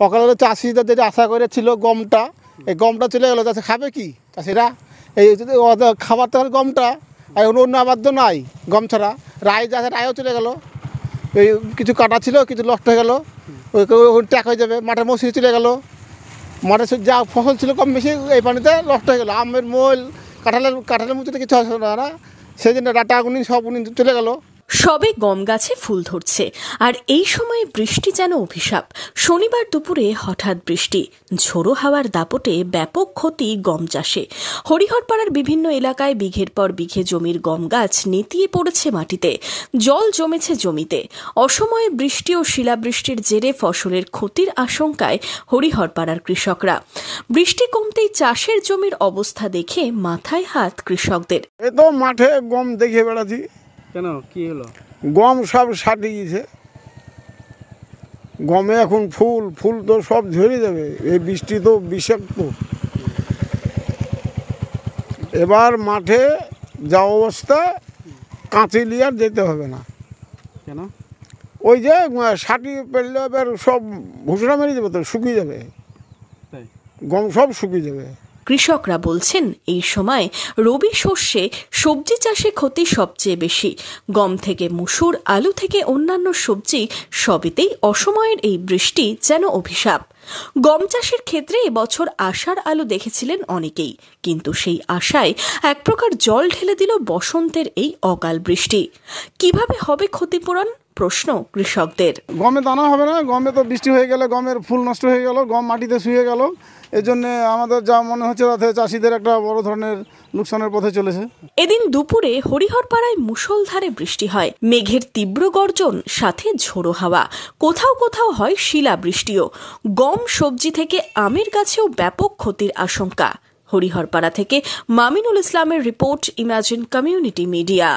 সকালে চাষিদের যেটা আশা করেছিল গমটা, এই গমটা চলে গেলো। চাষি খাবে কি চাষিরা? এই খাবার তো গমটা, আর অন্য আবাদ তো নাই গম ছাড়া। রায় চাষের রায়ও চলে গেল, এই কিছু কাটা ছিল, কিছু নষ্ট হয়ে গেলো, ওই ট্যাক হয়ে যাবে। মাঠে মসুরি চলে গেলো, মাঠে যা ফসল ছিল কম বেশি এই পানিতে নষ্ট হয়ে গেলো। আমের মোল, কাঁঠালের মধ্যে কিছু আসে না, সেই জন্য ডাটা উনি সব চলে গেলো। সবে গম গাছে ফুল ধরছে, আর এই সময় বৃষ্টি যেন অভিশাপ। শনিবার দুপুরে হঠাৎ বৃষ্টি, ঝোড়ো হাওয়ার দাপটে ব্যাপক ক্ষতি গম চাষে। হরিহরপাড়ার বিভিন্ন এলাকায় বিঘের পর বিঘে জমির গম গাছ নেতিয়ে পড়েছে মাটিতে, জল জমেছে জমিতে। অসময়ে বৃষ্টি ও শিলাবৃষ্টির জেরে ফসলের ক্ষতির আশঙ্কায় হরিহরপাড়ার কৃষকরা। বৃষ্টি কমতেই চাষের জমির অবস্থা দেখে মাথায় হাত কৃষকদের। এ তো মাঠে গম দেখে বেড়াচ্ছি। কেন, কি হলো? গম সব সাটে গেছে, গমে এখন ফুল তো সব ঝরে যাবে। এই বৃষ্টি তো বিষাক্ত। এবার মাঠে যা অবস্থা, কাঁচি নিয়ে আর যেতে হবে না। কেন? ওই যে সাটি পেলে এবার সব ভুসড়া মেরে যাবে, তো শুকিয়ে যাবে, গম সব শুকিয়ে যাবে। কৃষকরা বলছেন এই সময় রবি শস্যে সবজি চাষে ক্ষতি সবচেয়ে বেশি। গম থেকে মসুর, আলু থেকে অন্যান্য সবজি, সবেতেই অসময়ের এই বৃষ্টি যেন অভিশাপ। গম চাষের ক্ষেত্রে এবছর আশার আলো দেখেছিলেন অনেকেই, কিন্তু সেই আশায় এক প্রকার জল ঢেলে দিল বসন্তের এই অকাল বৃষ্টি। কিভাবে হবে ক্ষতিপূরণ, প্রশ্ন কৃষকদের। গমে দানা হবে না, গমে তো বৃষ্টি হয়ে গেলে গমের ফুল নষ্ট হয়ে গেল, গম মাটিতে শুয়ে গেল। এই জন্য আমাদের যা মনে হচ্ছে তাতে চাষিদের একটা বড় ধরনের লোকসানের পথে চলেছে। এদিন দুপুরে হরিহরপাড়ায় মুষলধারে বৃষ্টি হয়, মেঘের তীব্র গর্জন, সাথে ঝোড়ো হাওয়া, কোথাও কোথাও হয় শিলাবৃষ্টিও। গম, সবজি থেকে আমের গাছেও ব্যাপক ক্ষতির আশঙ্কা। হরিহরপাড়া থেকে মামিনুল ইসলামের রিপোর্ট, ইমাজিন কমিউনিটি মিডিয়া।